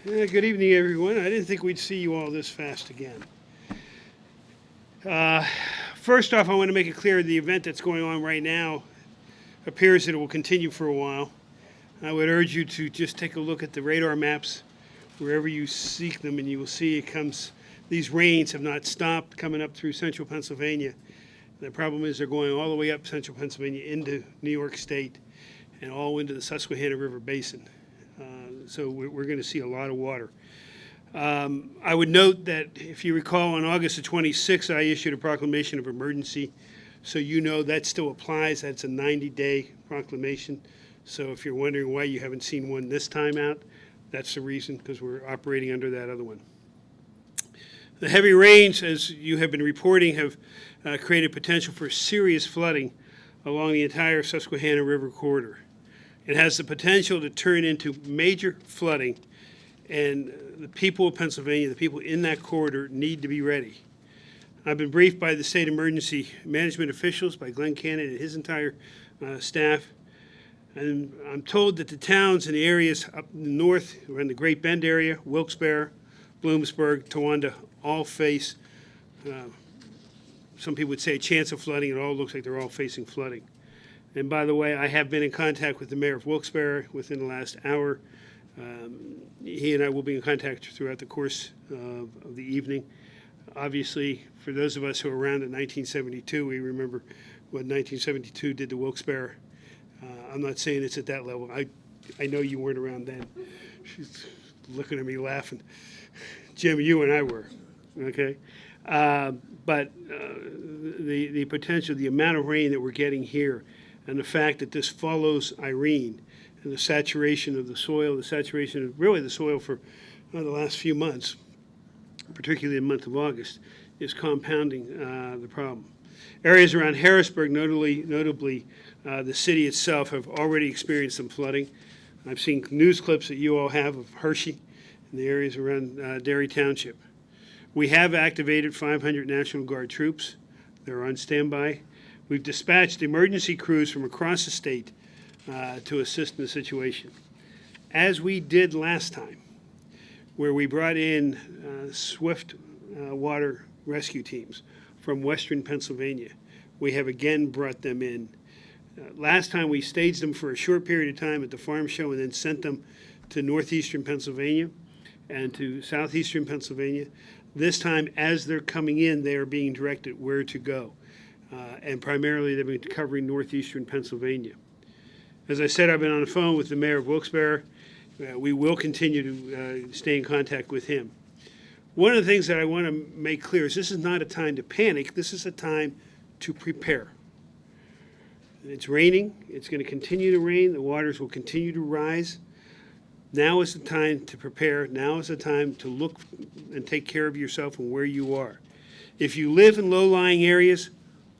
Good evening, everyone. I didn't think we'd see you all this fast again. Uh, First off, I want to make it clear the event that's going on right now appears that it will continue for a while. I would urge you to just take a look at the radar maps wherever you seek them, and you will see these rains have not stopped coming up through central Pennsylvania. The problem is they're going all the way up central Pennsylvania into New York State and all into the Susquehanna River Basin. So we're going to see a lot of water. I would note that if you recall, on August the 26th, I issued a proclamation of emergency. So you know that still applies. That's a 90-day proclamation. So if you're wondering why you haven't seen one this time out, that's the reason, because we're operating under that other one. The heavy rains, as you have been reporting, have created potential for serious flooding along the entire Susquehanna River corridor. It has the potential to turn into major flooding, and the people of Pennsylvania, the people in that corridor, need to be ready. I've been briefed by the state emergency management officials, by Glenn Cannon and his entire staff, and I'm told that the towns and the areas up north, around the Great Bend area, Wilkes-Barre, Bloomsburg, Towanda, all face, some people would say, a chance of flooding. It all looks like they're all facing flooding. And by the way, I have been in contact with the mayor of Wilkes-Barre within the last hour. He and I will be in contact throughout the course of the evening. Obviously, for those of us who were around in 1972, we remember what 1972 did to Wilkes-Barre. I'm not saying it's at that level. I know you weren't around then. She's looking at me laughing. Jim, you and I were, okay? But the potential, the amount of rain that we're getting here, and the fact that this follows Irene, and the saturation of the soil, the saturation of really the soil for the last few months, particularly the month of August, is compounding the problem. Areas around Harrisburg, notably the city itself, have already experienced some flooding. I've seen news clips that you all have of Hershey and the areas around Derry Township. We have activated 500 National Guard troops. They're on standby. We've dispatched emergency crews from across the state to assist in the situation. As we did last time, where we brought in swift water rescue teams from western Pennsylvania, we have again brought them in. Last time we staged them for a short period of time at the farm show and then sent them to northeastern Pennsylvania and to southeastern Pennsylvania. This time, as they're coming in, they are being directed where to go. And primarily they've been covering northeastern Pennsylvania. As I said, I've been on the phone with the mayor of Wilkes-Barre. We will continue to stay in contact with him. One of the things that I want to make clear is this is not a time to panic. This is a time to prepare. It's raining. It's going to continue to rain. The waters will continue to rise. Now is the time to prepare. Now is the time to look and take care of yourself and where you are. If you live in low-lying areas,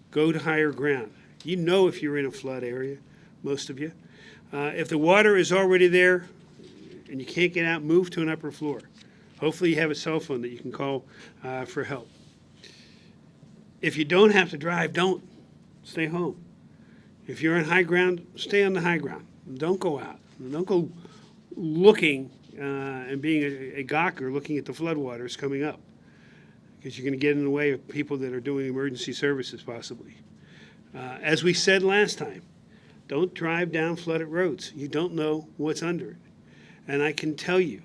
go to higher ground. You know if you're in a flood area, most of you. If the water is already there and you can't get out, move to an upper floor. Hopefully you have a cell phone that you can call for help. If you don't have to drive, don't. Stay home. If you're on high ground, stay on the high ground. Don't go out. Don't go looking and being a gawker looking at the floodwaters coming up, because you're going to get in the way of people that are doing emergency services possibly. As we said last time, don't drive down flooded roads. You don't know what's under it. And I can tell you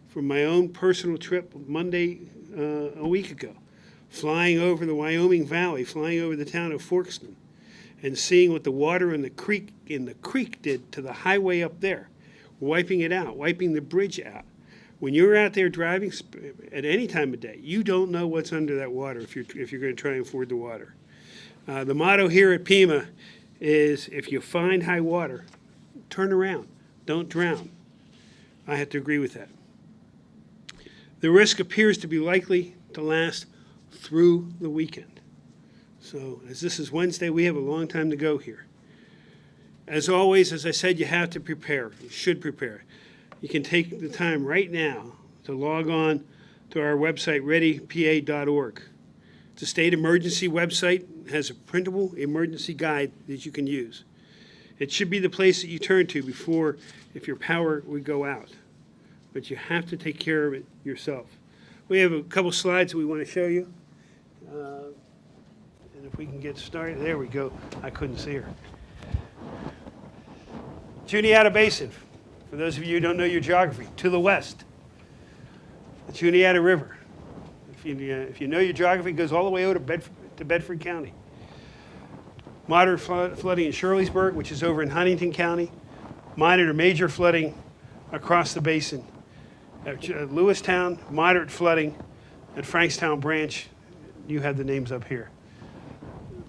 from my own personal trip Monday a week ago, flying over the Wyoming Valley, flying over the town of Forkston, and seeing what the water in the creek did to the highway up there, wiping it out, wiping the bridge out. When you're out there driving at any time of day, you don't know what's under that water if you're going to try and ford the water. The motto here at PEMA is, if you find high water, turn around. Don't drown. I have to agree with that. The risk appears to be likely to last through the weekend. So as this is Wednesday, we have a long time to go here. As always, as I said, you have to prepare. You should prepare. You can take the time right now to log on to our website, readypa.org. It's a state emergency website. It has a printable emergency guide that you can use. It should be the place that you turn to before, if your power would go out. but you have to take care of it yourself. We have a couple slides that we want to show you. And if we can get started, there we go. I couldn't see her. Juniata Basin, for those of you who don't know your geography, to the west. The Juniata River. If you know your geography, it goes all the way over to Bedford County. Moderate flooding in Shirleysburg, which is over in Huntington County. Minor to major flooding across the basin. At Lewistown, moderate flooding. At Frankstown Branch, you have the names up here.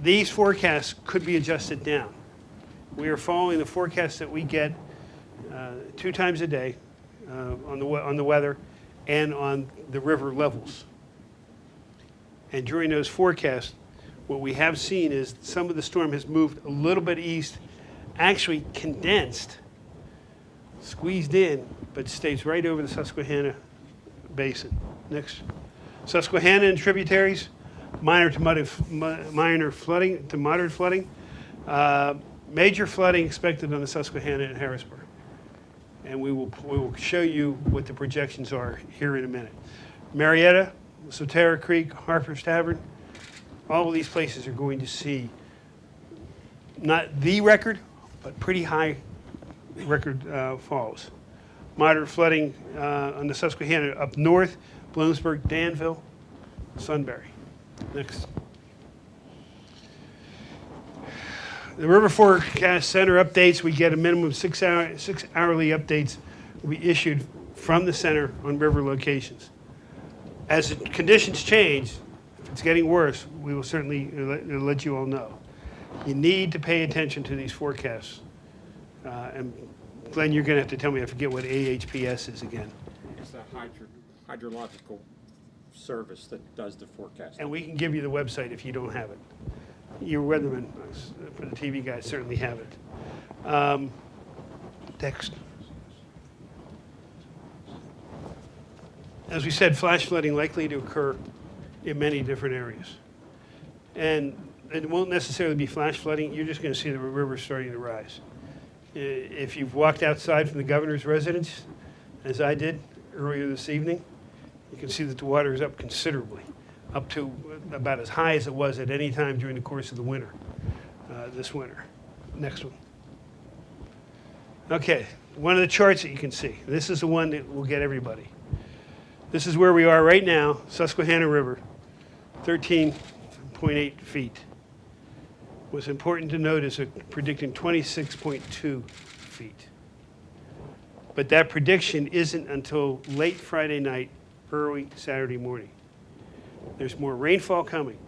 These forecasts could be adjusted down. We are following the forecasts that we get 2 times a day on the weather and on the river levels. And during those forecasts, what we have seen is some of the storm has moved a little bit east, actually condensed, squeezed in, but stays right over the Susquehanna Basin. Next. Susquehanna and tributaries, minor flooding to moderate flooding. Major flooding expected on the Susquehanna and Harrisburg. And we will show you what the projections are here in a minute. Marietta, Sotera Creek, Harper's Tavern, all of these places are going to see not the record, but pretty high record falls. Moderate flooding on the Susquehanna up north, Bloomsburg, Danville, Sunbury. Next. The River Forecast Center updates, we get a minimum of 6 hourly updates will be issued from the center on river locations. As the conditions change, if it's getting worse, we will certainly let you all know. You need to pay attention to these forecasts. And Glenn, you're going to have to tell me, I forget what AHPS is again. It's the hydrological service that does the forecast. And we can give you the website if you don't have it. Your weathermen, for the TV guys, certainly have it. Next. As we said, flash flooding likely to occur in many different areas. And it won't necessarily be flash flooding. You're just going to see the river starting to rise. If you've walked outside from the governor's residence, as I did earlier this evening, you can see that the water is up considerably, up to about as high as it was at any time during the course of the winter, this winter. Next one. Okay, one of the charts that you can see. This is the one that will get everybody. This is where we are right now, Susquehanna River, 13.8 feet. What's important to note is they're predicting 26.2 feet. But that prediction isn't until late Friday night, early Saturday morning. There's more rainfall coming.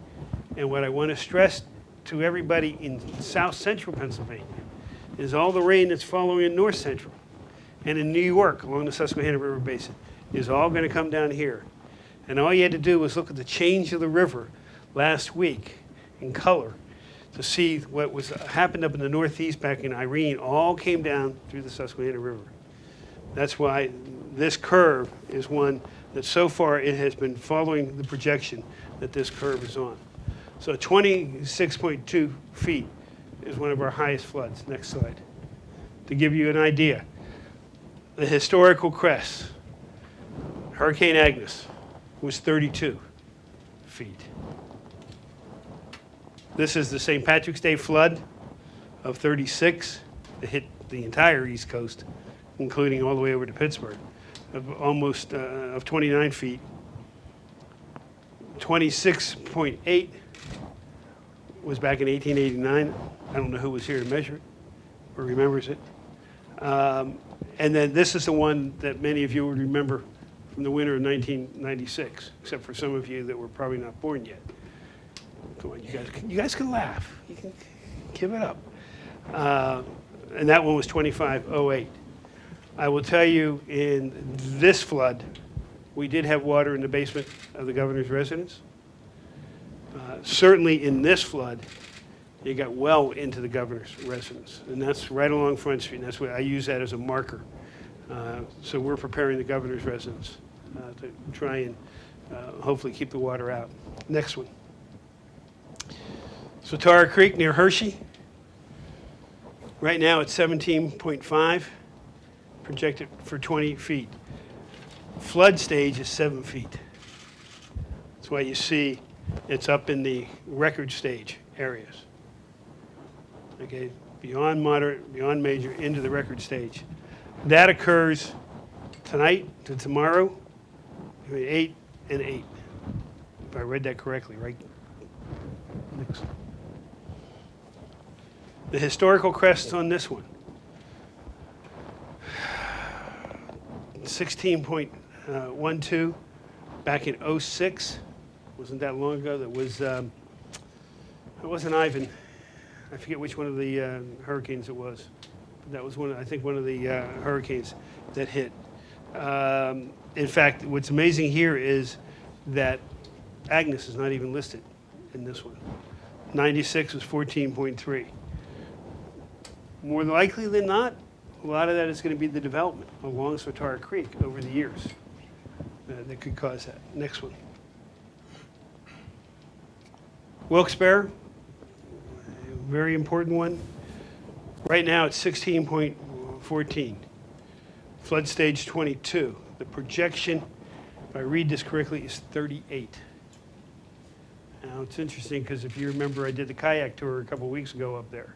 And what I want to stress to everybody in south central Pennsylvania is all the rain that's following in north central and in New York along the Susquehanna River Basin is all going to come down here. And all you had to do was look at the change of the river last week in color to see what was happened up in the northeast back in Irene all came down through the Susquehanna River. That's why this curve is one that so far it has been following the projection that this curve is on. So 26.2 feet is one of our highest floods. Next slide. To give you an idea, the historical crest, Hurricane Agnes, was 32 feet. This is the St. Patrick's Day flood of 36 that hit the entire East Coast, including all the way over to Pittsburgh, of almost of 29 feet. 26.8 was back in 1889. I don't know who was here to measure it or remembers it. And then this is the one that many of you would remember from the winter of 1996, except for some of you that were probably not born yet. Come on, you guys can laugh. You can give it up. And that one was 2508. I will tell you, in this flood, we did have water in the basement of the governor's residence. Certainly in this flood, it got well into the governor's residence. And that's right along Front Street. And that's what I use that as a marker. So we're preparing the governor's residence to try and hopefully keep the water out. Next one. Sotara Creek near Hershey. Right now it's 17.5, projected for 20 feet. Flood stage is 7 feet. That's why you see it's up in the record stage areas. Okay, beyond moderate, beyond major, into the record stage. That occurs tonight to tomorrow, between 8 and 8. If I read that correctly, right? Next. The historical crests on this one. 16.12 back in '06. Wasn't that long ago. That was, it wasn't Ivan. I forget which one of the hurricanes it was. But that was one, I think one of the hurricanes that hit. In fact, what's amazing here is that Agnes is not even listed in this one. 96 was 14.3. More likely than not, a lot of that is going to be the development along Swatara Creek over the years that could cause that. Next one. Wilkes-Barre, very important one. Right now it's 16.14. Flood stage 22. The projection, if I read this correctly, is 38. Now it's interesting because if you remember, I did the kayak tour a couple weeks ago up there.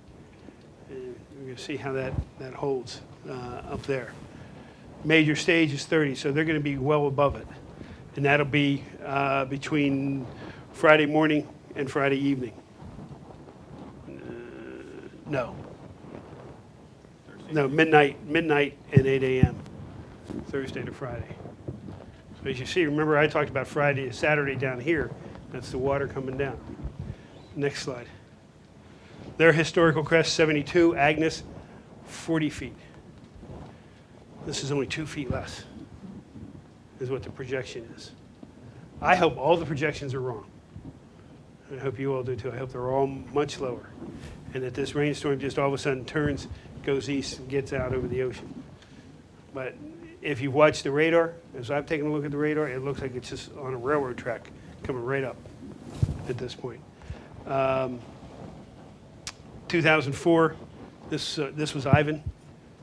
And we're going to see how that holds up there. Major stage is 30, so they're going to be well above it. And that'll be between Friday morning and Friday evening. No, midnight and 8 a.m. Thursday to Friday. So as you see, remember I talked about Friday to Saturday down here. That's the water coming down. Next slide. Their historical crest, 72. Agnes, 40 feet. This is only 2 feet less, is what the projection is. I hope all the projections are wrong. I hope you all do too. I hope they're all much lower. And that this rainstorm just all of a sudden turns, goes east, and gets out over the ocean. But if you watch the radar, as I've taken a look at the radar, it looks like it's just on a railroad track coming right up at this point. 2004, this was Ivan.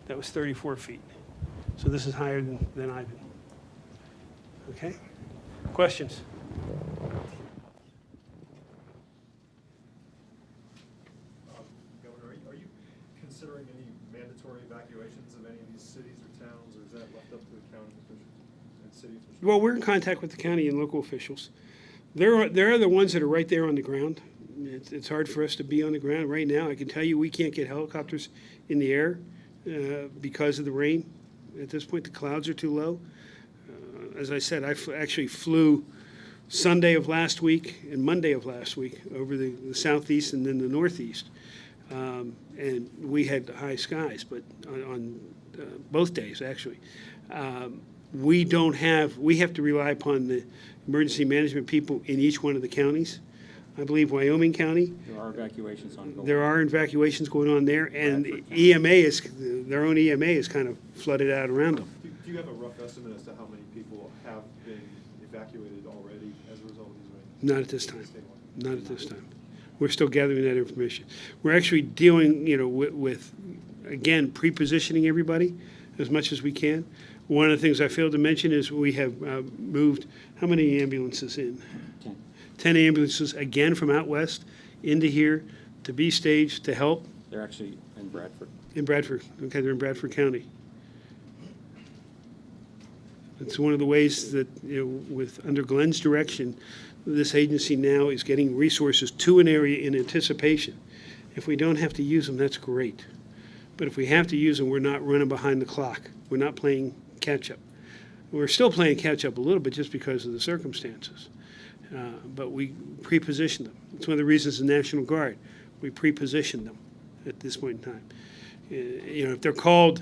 That was 34 feet. So this is higher than Ivan. Okay? Questions? Governor, are you considering any mandatory evacuations of any of these cities or towns, or is that left up to the county officials and city officials? Well, we're in contact with the county and local officials. There are the ones that are right there on the ground. It's hard for us to be on the ground right now. I can tell you we can't get helicopters in the air because of the rain. At this point, the clouds are too low. As I said, I actually flew Sunday of last week and Monday of last week over the southeast and then the northeast. And we had high skies, but on both days, actually. We have to rely upon the emergency management people in each one of the counties. I believe Wyoming County. There are evacuations ongoing. There are evacuations going on there, and their own EMA is kind of flooded out around them. Do you have a rough estimate as to how many people have been evacuated already as a result of these rains? Not at this time. Not at this time. We're still gathering that information. We're actually dealing, with again, pre-positioning everybody as much as we can. One of the things I failed to mention is we have moved, how many ambulances in? 10 ambulances, again, from out west into here to be staged to help. They're actually in Bradford. In Bradford. Okay, they're in Bradford County. It's one of the ways that, under Glenn's direction, this agency now is getting resources to an area in anticipation. If we don't have to use them, that's great. But if we have to use them, we're not running behind the clock. We're not playing catch-up. We're still playing catch-up a little bit just because of the circumstances. But we pre-position them. It's one of the reasons the National Guard, we pre-position them at this point in time. If they're called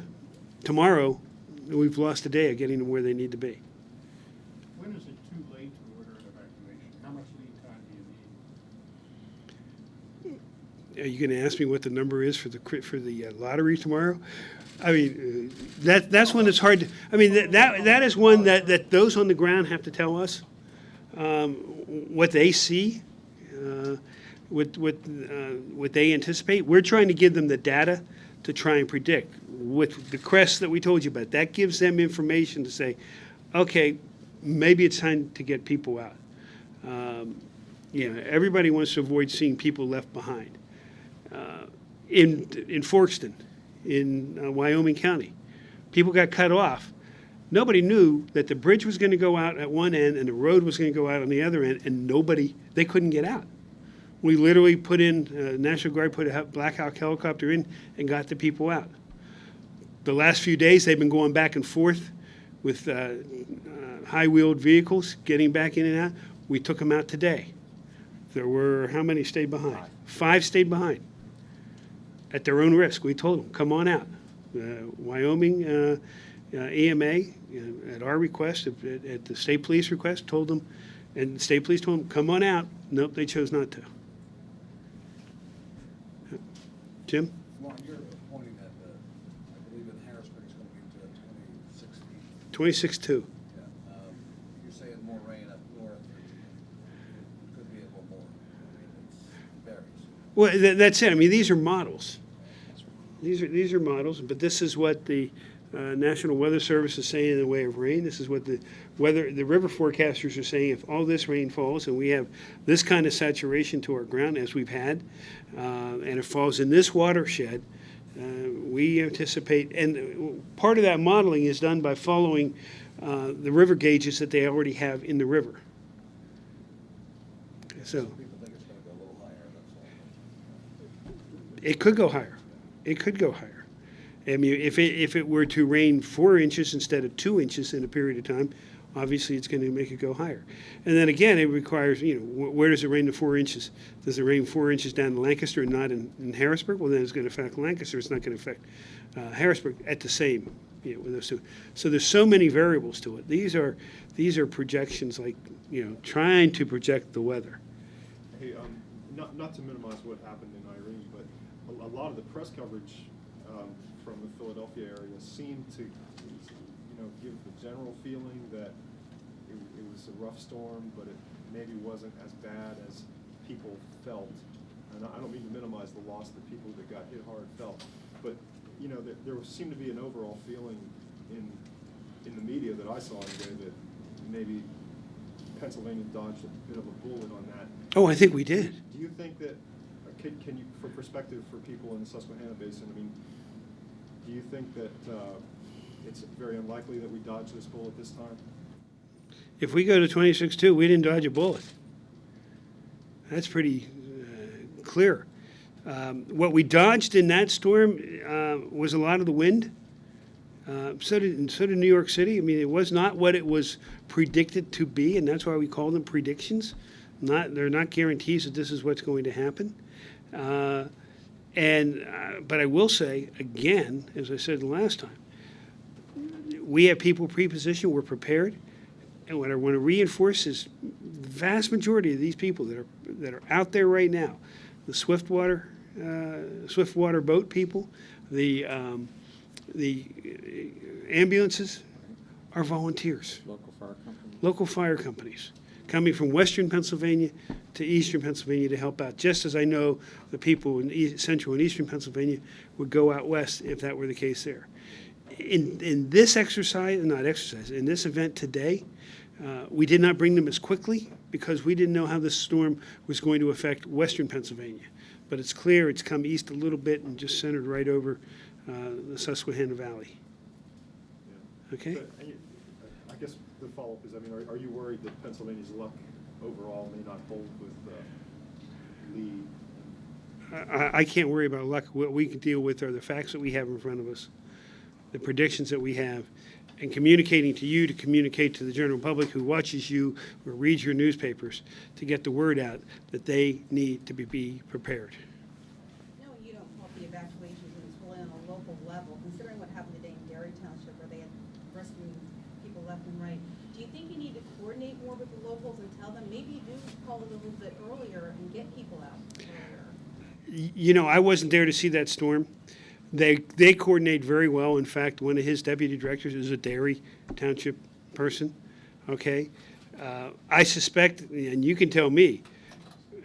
tomorrow, we've lost a day of getting them where they need to be. When is it too late to order an evacuation? How much lead time do you need? Are you going to ask me what the number is for the lottery tomorrow? I mean, that's one that's hard to. I mean, that is one that those on the ground have to tell us what they see, what they anticipate. We're trying to give them the data to try and predict. With the crests that we told you about, that gives them information to say, okay, maybe it's time to get people out. Everybody wants to avoid seeing people left behind. In Forkston, in Wyoming County, people got cut off. Nobody knew that the bridge was going to go out at one end and the road was going to go out on the other end, and they couldn't get out. We literally put in, National Guard put a Black Hawk helicopter in and got the people out. The last few days, they've been going back and forth with high-wheeled vehicles, getting back in and out. We took them out today. There were, how many stayed behind? 5 stayed behind at their own risk. We told them, come on out. Wyoming EMA, at our request, at the state police request, told them, and the state police told them, come on out. Nope, they chose not to. Jim? Well, you're pointing at, I believe in Harrisburg it's going to be to 26-2. Yeah. You're saying more rain up north. It could be a little more. I mean, it varies. Well, that's it. I mean, these are models. These are models, but this is what the National Weather Service is saying in the way of rain. This is what the river forecasters are saying. If all this rain falls and we have this kind of saturation to our ground as we've had, and it falls in this watershed, we anticipate, and part of that modeling is done by following the river gauges that they already have in the river. So Some people think it's going to go a little higher, that's all. it could go higher. It could go higher. I mean, if it were to rain 4 inches instead of 2 inches in a period of time, obviously it's going to make it go higher. And then again, it requires, where does it rain to 4 inches? Does it rain 4 inches down in Lancaster and not in Harrisburg? Well, then it's going to affect Lancaster. It's not going to affect Harrisburg at the same, with those two. So there's so many variables to it. These are projections, like, trying to project the weather. Hey, not to minimize what happened in Irene, but a lot of the press coverage from the Philadelphia area seemed to, give the general feeling that it was a rough storm, but it maybe wasn't as bad as people felt. And I don't mean to minimize the loss that people that got hit hard felt, but there seemed to be an overall feeling in the media that I saw anyway that maybe Pennsylvania dodged a bit of a bullet on that. Oh, I think we did. Do you think that, can you, for perspective for people in the Susquehanna Basin, I mean, do you think that it's very unlikely that we dodge this bullet this time? If we go to 26-2, we didn't dodge a bullet. That's pretty clear. What we dodged in that storm was a lot of the wind. So did New York City. I mean, it was not what it was predicted to be, and that's why we call them predictions. They're not guarantees that this is what's going to happen. But I will say, again, as I said the last time, we have people pre-positioned, we're prepared, and what I want to reinforce is the vast majority of these people that are out there right now, the Swiftwater boat people, the ambulances, are volunteers. Local fire companies coming from western Pennsylvania to eastern Pennsylvania to help out, just as I know the people in central and eastern Pennsylvania would go out west if that were the case there. In this in this event today, we did not bring them as quickly because we didn't know how this storm was going to affect western Pennsylvania. But it's clear it's come east a little bit and just centered right over the Susquehanna Valley. Yeah. Okay? So, I guess the follow-up is, I mean, are you worried that Pennsylvania's luck overall may not hold with Lee? I can't worry about luck. What we can deal with are the facts that we have in front of us, the predictions that we have, and communicating to you to communicate to the general public who watches you or reads your newspapers to get the word out that they need to be prepared. No, you don't help the evacuations until on a local level, considering what happened today in Gary Township where they had rescuing people left and right. Do you think you need to coordinate more with the locals and tell them maybe do call it a little bit earlier and get people out earlier? I wasn't there to see that storm. They coordinate very well. In fact, one of his deputy directors is a Gary Township person. Okay, I suspect, and you can tell me,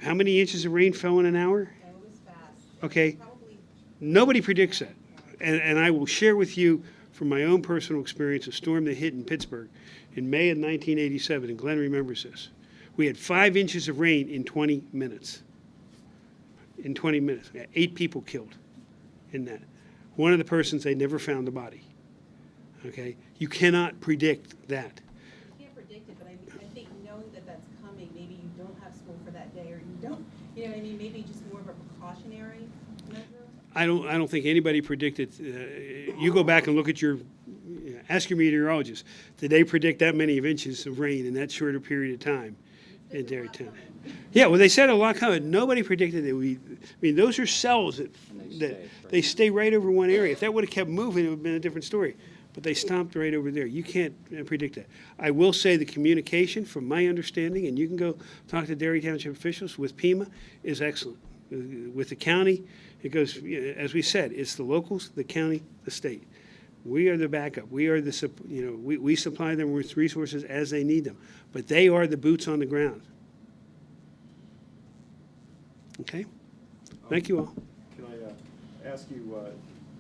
how many inches of rain fell in an hour? It was fast. Okay, Probably. nobody predicts that, and I will share with you from my own personal experience, a storm that hit in Pittsburgh in May of 1987, and Glenn remembers this. We had 5 inches of rain in 20 minutes. In 20 minutes. We had 8 people killed in that. One of the persons, they never found the body. Okay? You cannot predict that. You can't predict it, but I think knowing that that's coming, maybe you don't have school for that day, or you don't, you know what I mean? Maybe just more of a precautionary measure. I don't think anybody predicted. You go back and look at ask your meteorologist. Did they predict that many of inches of rain in that shorter period of time in Tarrytown? Yeah, well, they said a lot coming. Nobody predicted that I mean, those are cells they stay right over one area. If that would have kept moving, it would have been a different story. But they stomped right over there. You can't predict that. I will say the communication, from my understanding, and you can go talk to Derry Township officials with PEMA, is excellent. With the county, it goes, as we said, it's the locals, the county, the state. We are the backup. We are the, we supply them with resources as they need them. But they are the boots on the ground. Okay? Thank you all. Can I ask you,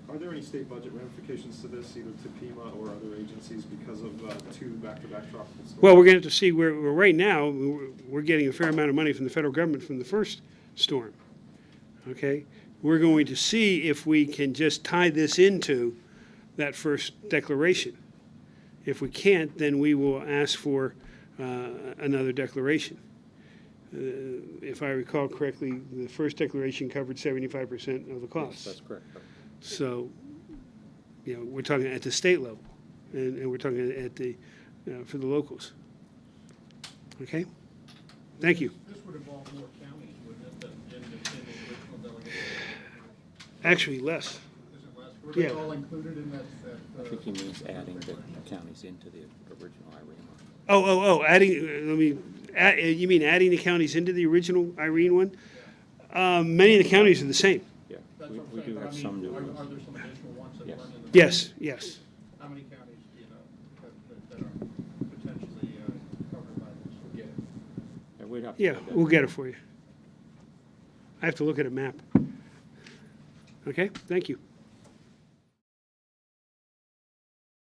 are there any state budget ramifications to this, either to PEMA or other agencies, because of 2 back-to-back tropical storms? Well, we're going to have to see where right now, we're getting a fair amount of money from the federal government from the first storm. Okay? We're going to see if we can just tie this into that first declaration. If we can't, then we will ask for another declaration. If I recall correctly, the first declaration covered 75% of the costs. Yes, that's correct. So, we're talking at the state level, and we're talking at the for the locals. Okay, thank you. This would involve more counties, wouldn't it, than in the original delegation? Actually, less. Is it less? Were they Yeah. all included in that? I think he means adding the counties into the original Irene. Adding. You mean adding the counties into the original Irene one? Many of the counties are the same. Yeah, That's we what I'm we saying, do but I have mean, some new are ones. there some additional ones that Yes. weren't in the? Yes. How many counties do you know that are potentially covered by this? Yeah. Yeah, we'd have to Yeah, look at we'll get it for you. I have to look at a map. Okay, thank you.